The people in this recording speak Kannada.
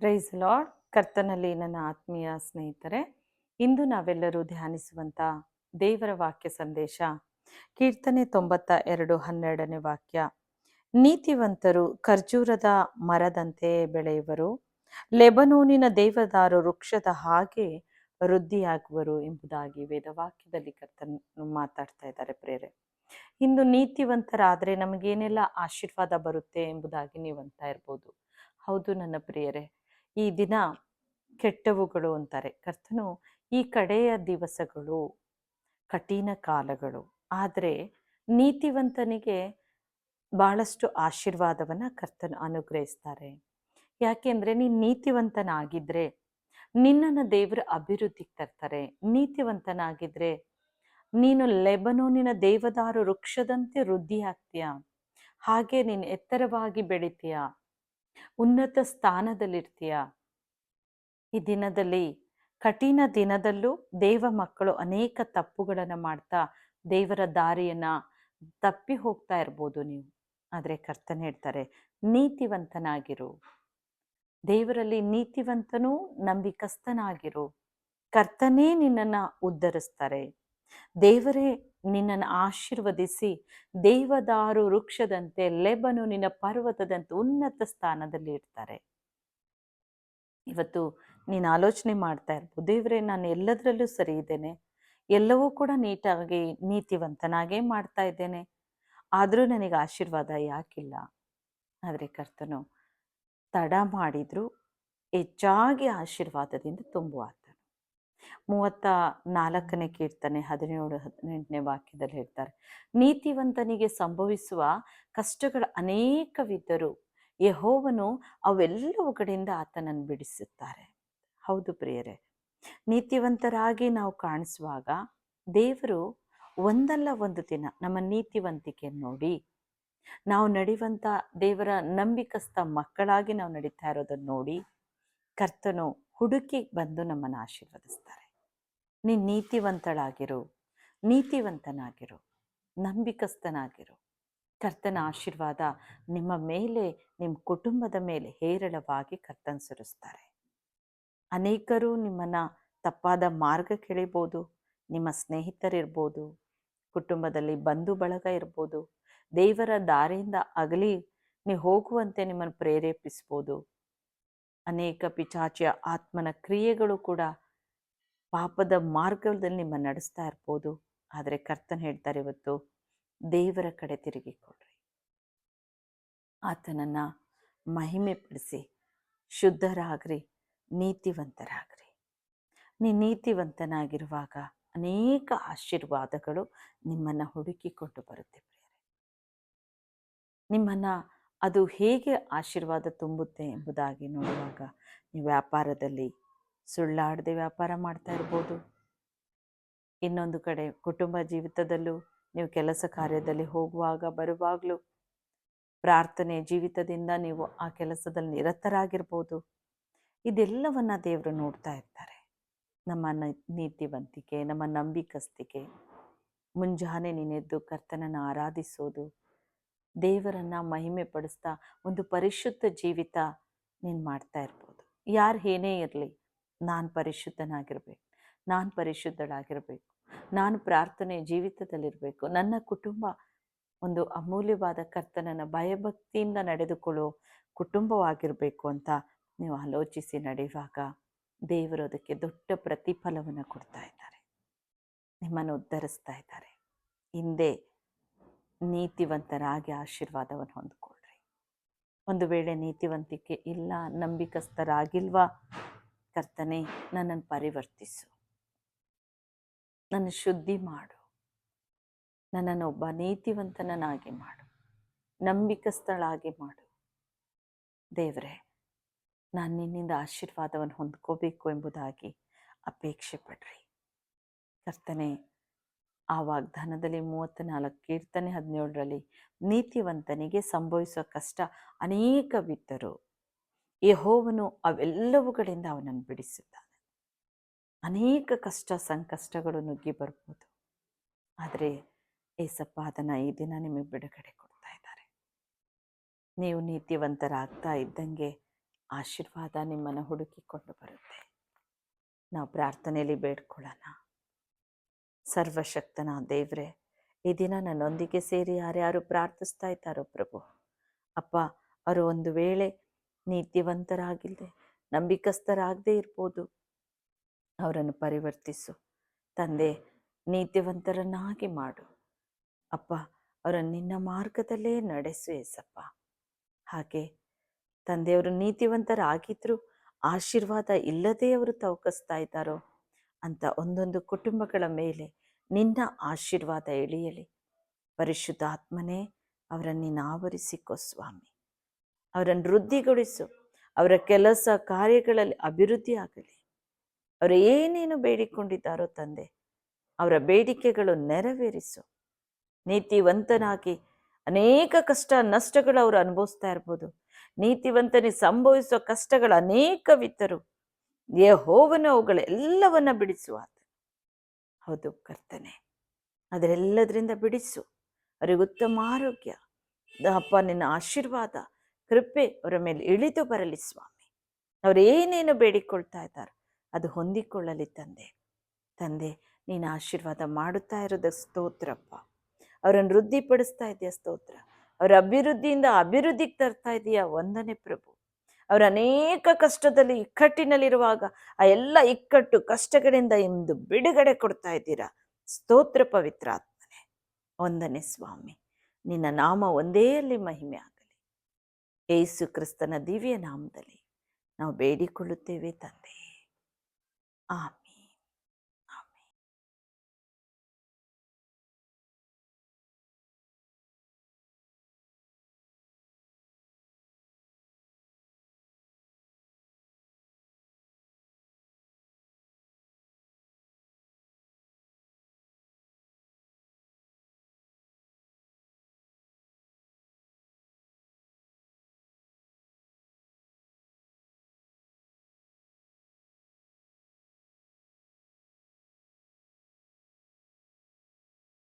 Price lord. ಕರ್ತನಲ್ಲಿ ನನ್ನ ಆತ್ಮೀಯ ಸ್ನೇಹಿತರೆ, ಇಂದು ನಾವೆಲ್ಲರೂ ಧ್ಯಾನಿಸುವಂಥ ದೇವರ ವಾಕ್ಯ ಸಂದೇಶ ಕೀರ್ತನೆ 92:12 ವಾಕ್ಯ. ನೀತಿವಂತರು ಖರ್ಜೂರದ ಮರದಂತೆ ಬೆಳೆಯುವರು, ಲೆಬನೋನಿನ ದೇವದಾರು ವೃಕ್ಷದ ಹಾಗೆ ವೃದ್ಧಿಯಾಗುವರು ಎಂಬುದಾಗಿ ವೇದವಾಕ್ಯದಲ್ಲಿ ಕರ್ತನು ಮಾತಾಡ್ತಾ ಇದ್ದಾರೆ ಪ್ರೇರೆ. ಇಂದು ನೀತಿವಂತರಾದರೆ ನಮಗೇನೆಲ್ಲ ಆಶೀರ್ವಾದ ಬರುತ್ತೆ ಎಂಬುದಾಗಿ ನೀವು ಅಂತ ಇರ್ಬೋದು. ಹೌದು ನನ್ನ ಪ್ರಿಯರೇ, ಈ ದಿನ ಕೆಟ್ಟವುಗಳು ಅಂತಾರೆ ಕರ್ತನು. ಈ ಕಡೆಯ ದಿವಸಗಳು ಕಠಿಣ ಕಾಲಗಳು, ಆದರೆ ನೀತಿವಂತನಿಗೆ ಬಹಳಷ್ಟು ಆಶೀರ್ವಾದವನ್ನ ಕರ್ತನು ಅನುಗ್ರಹಿಸ್ತಾರೆ. ಯಾಕೆಂದ್ರೆ ನೀನು ನೀತಿವಂತನಾಗಿದ್ರೆ ನಿನ್ನನ್ನು ದೇವರು ಅಭಿವೃದ್ಧಿಗೆ ತರ್ತಾರೆ. ನೀತಿವಂತನಾಗಿದ್ರೆ ನೀನು ಲೆಬನೋನಿನ ದೇವದಾರು ವೃಕ್ಷದಂತೆ ವೃದ್ಧಿ ಆಗ್ತೀಯ, ಹಾಗೆ ನೀನು ಎತ್ತರವಾಗಿ ಬೆಳಿತೀಯ, ಉನ್ನತ ಸ್ಥಾನದಲ್ಲಿರ್ತೀಯ. ಈ ದಿನದಲ್ಲಿ ಕಠಿಣ ದಿನದಲ್ಲೂ ದೇವ ಮಕ್ಕಳು ಅನೇಕ ತಪ್ಪುಗಳನ್ನು ಮಾಡ್ತಾ ದೇವರ ದಾರಿಯನ್ನ ತಪ್ಪಿ ಹೋಗ್ತಾ ಇರ್ಬೋದು ನೀವು. ಆದರೆ ಕರ್ತನ ಹೇಳ್ತಾರೆ, ನೀತಿವಂತನಾಗಿರು, ದೇವರಲ್ಲಿ ನೀತಿವಂತನೂ ನಂಬಿಕಸ್ಥನಾಗಿರು. ಕರ್ತನೇ ನಿನ್ನನ್ನು ಉದ್ಧರಿಸ್ತಾರೆ. ದೇವರೇ ನಿನ್ನನ್ನು ಆಶೀರ್ವದಿಸಿ ದೇವದಾರು ವೃಕ್ಷದಂತೆ ಲೆಬನೋನಿನ ಪರ್ವತದಂತೆ ಉನ್ನತ ಸ್ಥಾನದಲ್ಲಿ ಇರ್ತಾರೆ. ಇವತ್ತು ನೀನು ಆಲೋಚನೆ ಮಾಡ್ತಾ ಇರ್ಬೋದು, ದೇವರೇ ನಾನು ಎಲ್ಲದರಲ್ಲೂ ಸರಿ ಇದ್ದೇನೆ, ಎಲ್ಲವೂ ಕೂಡ ನೀಟಾಗಿ ನೀತಿವಂತನಾಗೇ ಮಾಡ್ತಾ ಇದ್ದೇನೆ, ಆದರೂ ನನಗೆ ಆಶೀರ್ವಾದ ಯಾಕಿಲ್ಲ? ಆದರೆ ಕರ್ತನು ತಡ ಮಾಡಿದ್ರು ಹೆಚ್ಚಾಗಿ ಆಶೀರ್ವಾದದಿಂದ ತುಂಬುವಾತನು. 34ನೇ ಕೀರ್ತನೆ 17-18 ವಾಕ್ಯದಲ್ಲಿ ಹೇಳ್ತಾರೆ, ನೀತಿವಂತನಿಗೆ ಸಂಭವಿಸುವ ಕಷ್ಟಗಳು ಅನೇಕವಿದ್ದರೂ ಯೆಹೋವನು ಅವೆಲ್ಲವುಗಳಿಂದ ಆತನನ್ನು ಬಿಡಿಸುತ್ತಾರೆ. ಹೌದು ಪ್ರಿಯರೇ, ನೀತಿವಂತರಾಗಿ ನಾವು ಕಾಣಿಸುವಾಗ ದೇವರು ಒಂದಲ್ಲ ಒಂದು ದಿನ ನಮ್ಮ ನೀತಿವಂತಿಕೆ ನೋಡಿ, ನಾವು ನಡೆಯುವಂಥ ದೇವರ ನಂಬಿಕಸ್ಥ ಮಕ್ಕಳಾಗಿ ನಾವು ನಡೀತಾ ಇರೋದನ್ನು ನೋಡಿ ಕರ್ತನು ಹುಡುಕಿ ಬಂದು ನಮ್ಮನ್ನು ಆಶೀರ್ವದಿಸ್ತಾರೆ. ನೀನು ನೀತಿವಂತಳಾಗಿರು, ನೀತಿವಂತನಾಗಿರು, ನಂಬಿಕಸ್ಥನಾಗಿರು. ಕರ್ತನ ಆಶೀರ್ವಾದ ನಿಮ್ಮ ಮೇಲೆ, ನಿಮ್ಮ ಕುಟುಂಬದ ಮೇಲೆ ಹೇರಳವಾಗಿ ಕರ್ತನ ಸುರಿಸ್ತಾರೆ. ಅನೇಕರು ನಿಮ್ಮನ್ನು ತಪ್ಪಾದ ಮಾರ್ಗಕ್ಕೆ ಎಳಿಬೋದು. ನಿಮ್ಮ ಸ್ನೇಹಿತರಿರ್ಬೋದು, ಕುಟುಂಬದಲ್ಲಿ ಬಂಧು ಬಳಗ ಇರ್ಬೋದು, ದೇವರ ದಾರಿಯಿಂದ ಅಗಲಿ ನೀವು ಹೋಗುವಂತೆ ನಿಮ್ಮನ್ನು ಪ್ರೇರೇಪಿಸ್ಬೋದು. ಅನೇಕ ಪಿಶಾಚಿಯ ಆತ್ಮನ ಕ್ರಿಯೆಗಳು ಕೂಡ ಪಾಪದ ಮಾರ್ಗದಲ್ಲಿ ನಿಮ್ಮ ನಡೆಸ್ತಾ ಇರ್ಬೋದು. ಆದರೆ ಕರ್ತನ್ ಹೇಳ್ತಾರೆ, ಇವತ್ತು ದೇವರ ಕಡೆ ತಿರುಗಿಕೊಡ್ರಿ, ಆತನನ್ನು ಮಹಿಮೆ ಪಡಿಸಿ ಶುದ್ಧರಾಗ್ರಿ, ನೀತಿವಂತರಾಗ್ರಿ. ನೀತಿವಂತನಾಗಿರುವಾಗ ಅನೇಕ ಆಶೀರ್ವಾದಗಳು ನಿಮ್ಮನ್ನು ಹುಡುಕಿಕೊಂಡು ಬರುತ್ತೆ ಪ್ರಿಯರೇ. ನಿಮ್ಮನ್ನು ಅದು ಹೇಗೆ ಆಶೀರ್ವಾದ ತುಂಬುತ್ತೆ ಎಂಬುದಾಗಿ ನೋಡುವಾಗ, ನೀವು ವ್ಯಾಪಾರದಲ್ಲಿ ಸುಳ್ಳಾಡದೆ ವ್ಯಾಪಾರ ಮಾಡ್ತಾ ಇರ್ಬೋದು. ಇನ್ನೊಂದು ಕಡೆ ಕುಟುಂಬ ಜೀವಿತದಲ್ಲೂ ನೀವು ಕೆಲಸ ಕಾರ್ಯದಲ್ಲಿ ಹೋಗುವಾಗ ಬರುವಾಗಲೂ ಪ್ರಾರ್ಥನೆ ಜೀವಿತದಿಂದ ನೀವು ಆ ಕೆಲಸದಲ್ಲಿ ನಿರತರಾಗಿರ್ಬೋದು. ಇದೆಲ್ಲವನ್ನ ದೇವರು ನೋಡ್ತಾ ಇರ್ತಾರೆ. ನಮ್ಮ ನೀತಿವಂತಿಕೆ, ನಮ್ಮ ನಂಬಿಕಸ್ತಿಕೆ, ಮುಂಜಾನೆ ನೀನೆದ್ದು ಕರ್ತನನ್ನು ಆರಾಧಿಸೋದು, ದೇವರನ್ನು ಮಹಿಮೆ ಪಡಿಸ್ತಾ ಒಂದು ಪರಿಶುದ್ಧ ಜೀವಿತ ನೀನು ಮಾಡ್ತಾ ಇರ್ಬೋದು. ಯಾರು ಏನೇ ಇರಲಿ, ನಾನು ಪರಿಶುದ್ಧನಾಗಿರ್ಬೇಕು, ನಾನು ಪರಿಶುದ್ಧಳಾಗಿರಬೇಕು, ನಾನು ಪ್ರಾರ್ಥನೆ ಜೀವಿತದಲ್ಲಿರಬೇಕು, ನನ್ನ ಕುಟುಂಬ ಒಂದು ಅಮೂಲ್ಯವಾದ ಕರ್ತನನ್ನು ಭಯಭಕ್ತಿಯಿಂದ ನಡೆದುಕೊಳ್ಳೋ ಕುಟುಂಬವಾಗಿರಬೇಕು ಅಂತ ನೀವು ಆಲೋಚಿಸಿ ನಡೆಯುವಾಗ ದೇವರು ಅದಕ್ಕೆ ದೊಡ್ಡ ಪ್ರತಿಫಲವನ್ನು ಕೊಡ್ತಾ ಇದ್ದಾರೆ, ನಿಮ್ಮನ್ನು ಉದ್ಧರಿಸ್ತಾ ಇದ್ದಾರೆ. ಹಿಂದೆ ನೀತಿವಂತರಾಗಿ ಆಶೀರ್ವಾದವನ್ನು ಹೊಂದ್ಕೊಳ್ರಿ. ಒಂದು ವೇಳೆ ನೀತಿವಂತಿಕೆ ಇಲ್ಲ, ನಂಬಿಕಸ್ಥರಾಗಿಲ್ವಾ, ಕರ್ತನೇ ನನ್ನನ್ನು ಪರಿವರ್ತಿಸು, ನನ್ನ ಶುದ್ಧಿ ಮಾಡು, ನನ್ನನ್ನು ಒಬ್ಬ ನೀತಿವಂತನನ್ನಾಗಿ ಮಾಡು, ನಂಬಿಕಸ್ಥಳಾಗಿ ಮಾಡು. ದೇವರೇ, ನಾನು ನಿನ್ನಿಂದ ಆಶೀರ್ವಾದವನ್ನು ಹೊಂದ್ಕೋಬೇಕು ಎಂಬುದಾಗಿ ಅಪೇಕ್ಷೆ ಪಡ್ರಿ. ಕರ್ತನೆ ಆ ವಾಗ್ದಾನದಲ್ಲಿ 34 ಕೀರ್ತನೆ 17ರಲ್ಲಿ ನೀತಿವಂತನಿಗೆ ಸಂಭವಿಸುವ ಕಷ್ಟ ಅನೇಕವಿದ್ದರೂ ಯೆಹೋವನು ಅವೆಲ್ಲವುಗಳಿಂದ ಅವನನ್ನು ಬಿಡಿಸುತ್ತಾನೆ. ಅನೇಕ ಕಷ್ಟ ಸಂಕಷ್ಟಗಳು ನುಗ್ಗಿ ಬರ್ಬೋದು, ಆದರೆ ಏಸಪ್ಪ ಅದನ್ನು ಈ ದಿನ ನಿಮಗೆ ಬಿಡುಗಡೆ ಕೊಡ್ತಾ ಇದ್ದಾರೆ. ನೀವು ನೀತಿವಂತರಾಗ್ತಾ ಇದ್ದಂಗೆ ಆಶೀರ್ವಾದ ನಿಮ್ಮನ್ನು ಹುಡುಕಿಕೊಂಡು ಬರುತ್ತೆ. ನಾವು ಪ್ರಾರ್ಥನೆಯಲ್ಲಿ ಬೇಡ್ಕೊಳ್ಳೋಣ. ಸರ್ವಶಕ್ತನ ದೇವರೇ, ಈ ದಿನ ನನ್ನೊಂದಿಗೆ ಸೇರಿ ಯಾರ್ಯಾರು ಪ್ರಾರ್ಥಿಸ್ತಾ ಇದ್ದಾರೋ ಪ್ರಭು ಅಪ್ಪ, ಅವರು ಒಂದು ವೇಳೆ ನೀತಿವಂತರಾಗಿಲ್ಲದೆ ನಂಬಿಕಸ್ಥರಾಗದೇ ಇರ್ಬೋದು. ಅವರನ್ನು ಪರಿವರ್ತಿಸು ತಂದೆ, ನೀತಿವಂತರನ್ನಾಗಿ ಮಾಡು ಅಪ್ಪ. ಅವರನ್ನು ನಿನ್ನ ಮಾರ್ಗದಲ್ಲೇ ನಡೆಸು ಏಸಪ್ಪ. ಹಾಗೆ ತಂದೆಯವರು ನೀತಿವಂತರಾಗಿದ್ದರೂ ಆಶೀರ್ವಾದ ಇಲ್ಲದೇ ಅವರು ತವಕಿಸ್ತಾ ಇದ್ದಾರೋ ಅಂತ ಒಂದೊಂದು ಕುಟುಂಬಗಳ ಮೇಲೆ ನಿನ್ನ ಆಶೀರ್ವಾದ ಇಳಿಯಲಿ. ಪರಿಶುದ್ಧಾತ್ಮನೇ, ಅವರನ್ನು ನೀನು ಆವರಿಸಿಕೋ ಸ್ವಾಮಿ. ಅವರನ್ನು ವೃದ್ಧಿಗೊಳಿಸು. ಅವರ ಕೆಲಸ ಕಾರ್ಯಗಳಲ್ಲಿ ಅಭಿವೃದ್ಧಿ ಆಗಲಿ. ಅವರು ಏನೇನು ಬೇಡಿಕೊಂಡಿದ್ದಾರೋ ತಂದೆ, ಅವರ ಬೇಡಿಕೆಗಳು ನೆರವೇರಿಸು. ನೀತಿವಂತನಾಗಿ ಅನೇಕ ಕಷ್ಟ ನಷ್ಟಗಳು ಅವರು ಅನುಭವಿಸ್ತಾ ಇರ್ಬೋದು. ನೀತಿವಂತನಿಗೆ ಸಂಭವಿಸುವ ಕಷ್ಟಗಳು ಅನೇಕವಿದ್ದರು ಯೆಹೋವನು ಅವುಗಳೆಲ್ಲವನ್ನ ಬಿಡಿಸುವ. ಹೌದು ಕರ್ತನೆ, ಅದರೆಲ್ಲದರಿಂದ ಬಿಡಿಸು. ಅವರಿಗೆ ಉತ್ತಮ ಆರೋಗ್ಯ ಅಪ್ಪ, ನಿನ್ನ ಆಶೀರ್ವಾದ ಕೃಪೆ ಅವರ ಮೇಲೆ ಇಳಿದು ಬರಲಿ ಸ್ವಾಮಿ. ಅವರು ಏನೇನು ಬೇಡಿಕೊಳ್ತಾ ಇದ್ದಾರೆ ಅದು ಹೊಂದಿಕೊಳ್ಳಲಿ ತಂದೆ. ತಂದೆ, ನೀನು ಆಶೀರ್ವಾದ ಮಾಡುತ್ತಾ ಇರೋದ ಸ್ತೋತ್ರಪ್ಪ. ಅವರನ್ನು ವೃದ್ಧಿಪಡಿಸ್ತಾ ಇದೆಯಾ ಸ್ತೋತ್ರ. ಅವರ ಅಭಿವೃದ್ಧಿಯಿಂದ ಅಭಿವೃದ್ಧಿಗೆ ತರ್ತಾ ಇದೆಯಾ ವಂದನೆ ಪ್ರಭು. ಅವರು ಅನೇಕ ಕಷ್ಟದಲ್ಲಿ ಇಕ್ಕಟ್ಟಿನಲ್ಲಿರುವಾಗ ಆ ಎಲ್ಲ ಇಕ್ಕಟ್ಟು ಕಷ್ಟಗಳಿಂದ ಇಂದು ಬಿಡುಗಡೆ ಕೊಡ್ತಾ ಇದ್ದೀರಾ. ಸ್ತೋತ್ರ ಪವಿತ್ರ ಆತ್ಮನೆ, ವಂದನೆ ಸ್ವಾಮಿ. ನಿನ್ನ ನಾಮ ಒಂದೇ ಅಲ್ಲಿ ಮಹಿಮೆ ಆಗಲಿ. ಯೇಸು ಕ್ರಿಸ್ತನ ದಿವ್ಯ ನಾಮದಲ್ಲಿ ನಾವು ಬೇಡಿಕೊಳ್ಳುತ್ತೇವೆ ತಂದೆ. ಆಮೆನ್.